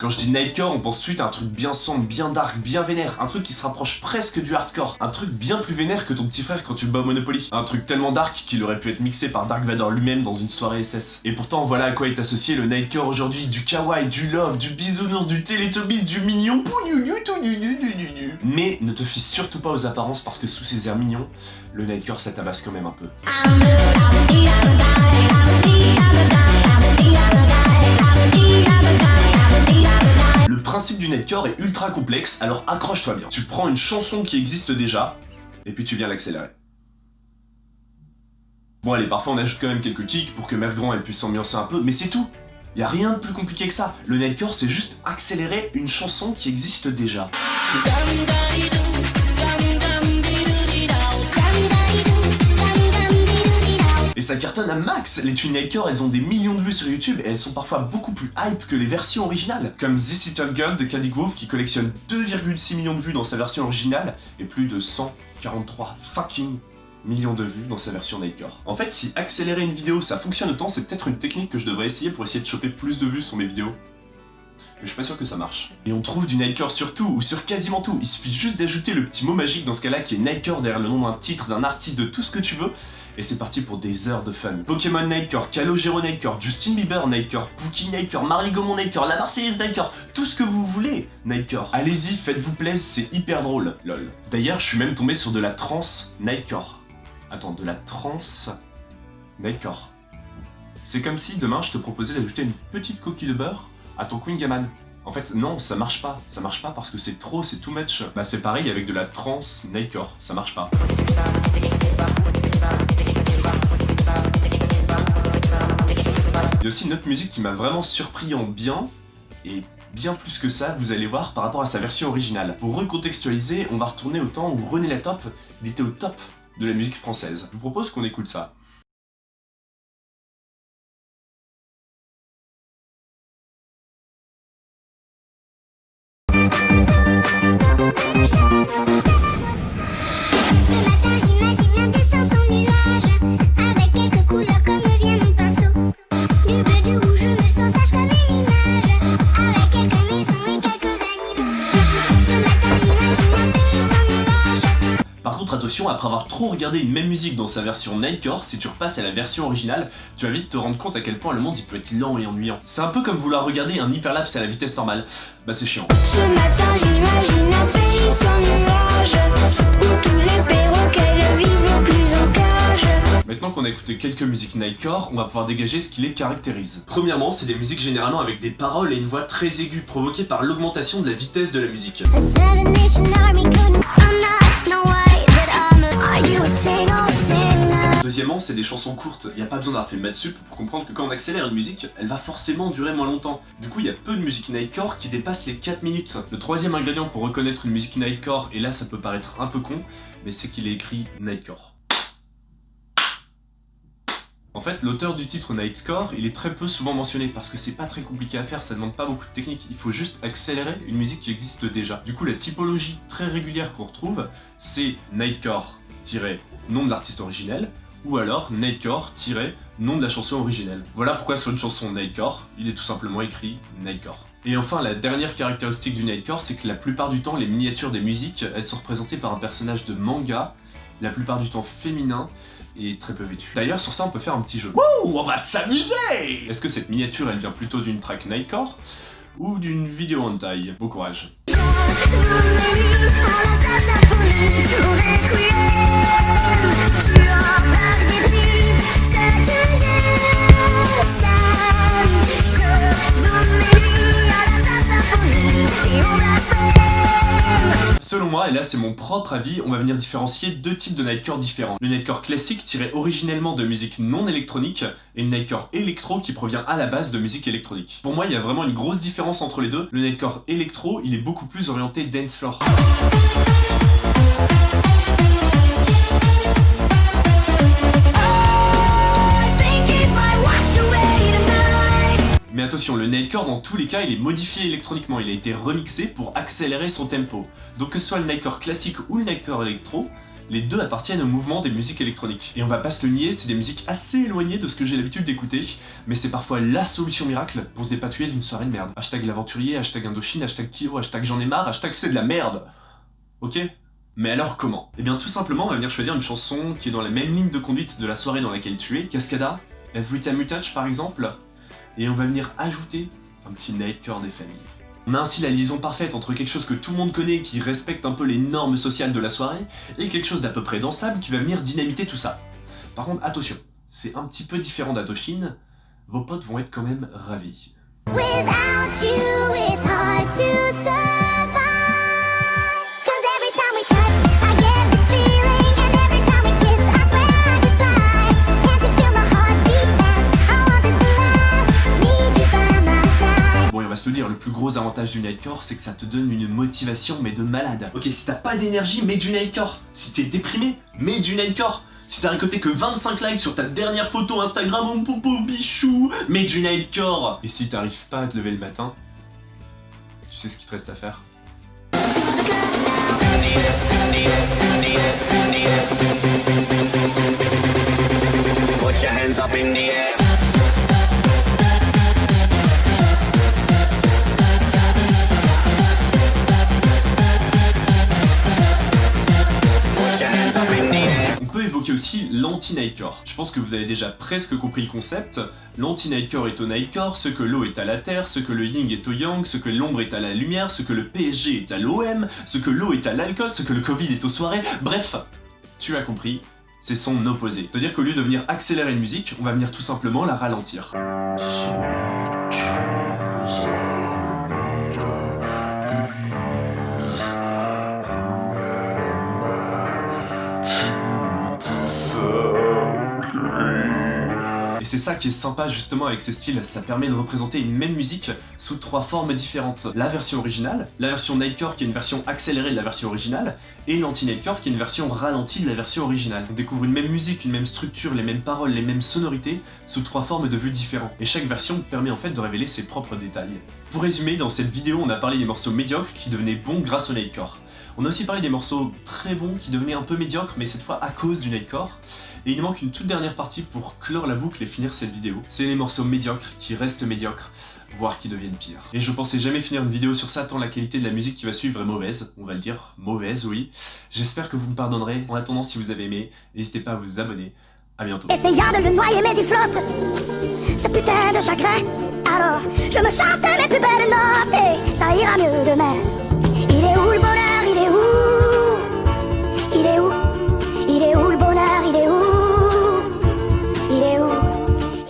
Quand je dis Nightcore, on pense tout de suite à un truc bien sombre, bien dark, bien vénère, un truc qui se rapproche presque du hardcore, un truc bien plus vénère que ton petit frère quand tu bats au Monopoly, un truc tellement dark qu'il aurait pu être mixé par Dark Vador lui-même dans une soirée SS. Et pourtant voilà à quoi est associé le Nightcore aujourd'hui, du kawaii, du love, du bisounours, du Teletubbies, du mignon, mais ne te fie surtout pas aux apparences parce que sous ces airs mignons, le Nightcore ça tabasse quand même un peu. Le principe du Nightcore est ultra complexe, alors accroche-toi bien. Tu prends une chanson qui existe déjà, et puis tu viens l'accélérer. Bon allez, parfois on ajoute quand même quelques kicks pour que Mère Grand elle puisse s'ambiancer un peu, mais c'est tout. Y a rien de plus compliqué que ça. Le Nightcore c'est juste accélérer une chanson qui existe déjà. Et ça cartonne à max. Les tunes Nightcore elles ont des millions de vues sur YouTube et elles sont parfois beaucoup plus hype que les versions originales. Comme This Little Girl de Caddy Groove qui collectionne 2,6 millions de vues dans sa version originale et plus de 143 fucking millions de vues dans sa version Nightcore. En fait, si accélérer une vidéo ça fonctionne autant, c'est peut-être une technique que je devrais essayer pour essayer de choper plus de vues sur mes vidéos. Mais je suis pas sûr que ça marche. Et on trouve du Nightcore sur tout, ou sur quasiment tout. Il suffit juste d'ajouter le petit mot magique dans ce cas-là qui est Nightcore derrière le nom d'un titre, d'un artiste, de tout ce que tu veux. Et c'est parti pour des heures de fun. Pokémon Nightcore, Calogero Nightcore, Justin Bieber Nightcore, Pookie Nightcore, Marie Gaumont Nightcore, La Marseillaise Nightcore, tout ce que vous voulez Nightcore. Allez-y, faites-vous plaisir, c'est hyper drôle, lol. D'ailleurs, je suis même tombé sur de la trance Nightcore. Attends, de la trance Nightcore. C'est comme si demain je te proposais d'ajouter une petite coquille de beurre à ton Queen Gaman. En fait, non, ça marche pas parce que c'est trop, c'est too much. Bah c'est pareil avec de la trance Nightcore, ça marche pas. Il y a aussi une autre musique qui m'a vraiment surpris en bien, et bien plus que ça, vous allez voir par rapport à sa version originale. Pour recontextualiser, on va retourner au temps où René Latop, il était au top de la musique française. Je vous propose qu'on écoute ça. Par contre attention, après avoir trop regardé une même musique dans sa version Nightcore, si tu repasses à la version originale, tu vas vite te rendre compte à quel point le monde il peut être lent et ennuyant. C'est un peu comme vouloir regarder un hyperlapse à la vitesse normale. Bah c'est chiant. Ce matin j'imagine un pays sans nuages, où tous les perroquets vivent plus en cage. Maintenant qu'on a écouté quelques musiques Nightcore, on va pouvoir dégager ce qui les caractérise. Premièrement, c'est des musiques généralement avec des paroles et une voix très aiguë provoquée par l'augmentation de la vitesse de la musique. Deuxièmement, c'est des chansons courtes, il n'y a pas besoin d'avoir fait maths sup pour comprendre que quand on accélère une musique, elle va forcément durer moins longtemps. Du coup, il y a peu de musique Nightcore qui dépassent les 4 minutes. Le troisième ingrédient pour reconnaître une musique Nightcore, et là ça peut paraître un peu con, mais c'est qu'il est écrit Nightcore. En fait, l'auteur du titre Nightcore, il est très peu souvent mentionné parce que c'est pas très compliqué à faire, ça demande pas beaucoup de technique, il faut juste accélérer une musique qui existe déjà. Du coup, la typologie très régulière qu'on retrouve, c'est Nightcore-nom de l'artiste originel, ou alors Nightcore-nom de la chanson originelle. Voilà pourquoi sur une chanson Nightcore, il est tout simplement écrit Nightcore. Et enfin, la dernière caractéristique du Nightcore, c'est que la plupart du temps, les miniatures des musiques, elles sont représentées par un personnage de manga, la plupart du temps féminin, et très peu vêtu. D'ailleurs, sur ça, on peut faire un petit jeu. Wouh, on va s'amuser! Est-ce que cette miniature, elle vient plutôt d'une track Nightcore ou d'une vidéo hentai? Bon courage. Selon moi, et là c'est mon propre avis, on va venir différencier deux types de Nightcore différents. Le Nightcore classique tiré originellement de musique non électronique et le Nightcore électro qui provient à la base de musique électronique. Pour moi, il y a vraiment une grosse différence entre les deux. Le Nightcore électro, il est beaucoup plus orienté dance floor. Mais attention, le Nightcore dans tous les cas il est modifié électroniquement, il a été remixé pour accélérer son tempo. Donc que ce soit le Nightcore classique ou le Nightcore électro, Les deux appartiennent au mouvement des musiques électroniques. Et on va pas se le nier, c'est des musiques assez éloignées de ce que j'ai l'habitude d'écouter, mais c'est parfois la solution miracle pour se dépatouiller d'une soirée de merde. Hashtag l'aventurier, hashtag Indochine, hashtag Kyo, hashtag j'en ai marre, hashtag c'est de la merde. Ok ? Mais alors comment ? Eh bien tout simplement, on va venir choisir une chanson qui est dans la même ligne de conduite de la soirée dans laquelle tu es, Cascada, Every Time You Touch par exemple, et on va venir ajouter un petit nightcore des familles. On a ainsi la liaison parfaite entre quelque chose que tout le monde connaît, qui respecte un peu les normes sociales de la soirée, et quelque chose d'à peu près dansable qui va venir dynamiter tout ça. Par contre, attention, c'est un petit peu différent d'Indochine, vos potes vont être quand même ravis. Without you, it's hard to survive. 'Cause every time we touch, I get this feeling, and every time we kiss, I swear I could fly. Can't you feel my heart beat fast? I want this to last. Need you by my side. Bon, et on va se le dire, le plus gros avantage du nightcore, c'est que ça te donne une motivation, mais de malade. Ok, si t'as pas d'énergie, mets du nightcore. Si t'es déprimé, mets du nightcore. Si t'as récolté que 25 likes sur ta dernière photo Instagram, mon popo bichou, mets du nightcore. Et si t'arrives pas à te lever le matin, tu sais ce qu'il te reste à faire. Put your hands up in the air. Put your hands up in the air. On peut évoquer aussi l'anti-nightcore. Je pense que vous avez déjà presque compris le concept. L'anti-nightcore est au nightcore, ce que l'eau est à la terre, ce que le yin est au yang, ce que l'ombre est à la lumière, ce que le PSG est à l'OM, ce que l'eau est à l'alcool, ce que le Covid est aux soirées. Bref, tu as compris, c'est son opposé. C'est-à-dire qu'au lieu de venir accélérer une musique, on va venir tout simplement la ralentir. Et c'est ça qui est sympa justement avec ces styles, ça permet de représenter une même musique sous 3 formes différentes. La version originale, la version nightcore qui est une version accélérée de la version originale, et l'anti-nightcore qui est une version ralentie de la version originale. On découvre une même musique, une même structure, les mêmes paroles, les mêmes sonorités, sous 3 formes de vue différentes. Et chaque version permet en fait de révéler ses propres détails. Pour résumer, dans cette vidéo on a parlé des morceaux médiocres qui devenaient bons grâce au nightcore. On a aussi parlé des morceaux très bons qui devenaient un peu médiocres, mais cette fois à cause du nightcore. Et il nous manque une toute dernière partie pour clore la boucle et finir cette vidéo. C'est les morceaux médiocres qui restent médiocres, voire qui deviennent pires. Et je pensais jamais finir une vidéo sur ça tant la qualité de la musique qui va suivre est mauvaise, on va le dire, mauvaise oui. J'espère que vous me pardonnerez. En attendant, si vous avez aimé, n'hésitez pas à vous abonner. À bientôt. Essayant de le noyer mais il flotte, ce putain de chagrin. Alors je me chante mes plus belles notes et ça ira mieux demain. Il est où le bonheur?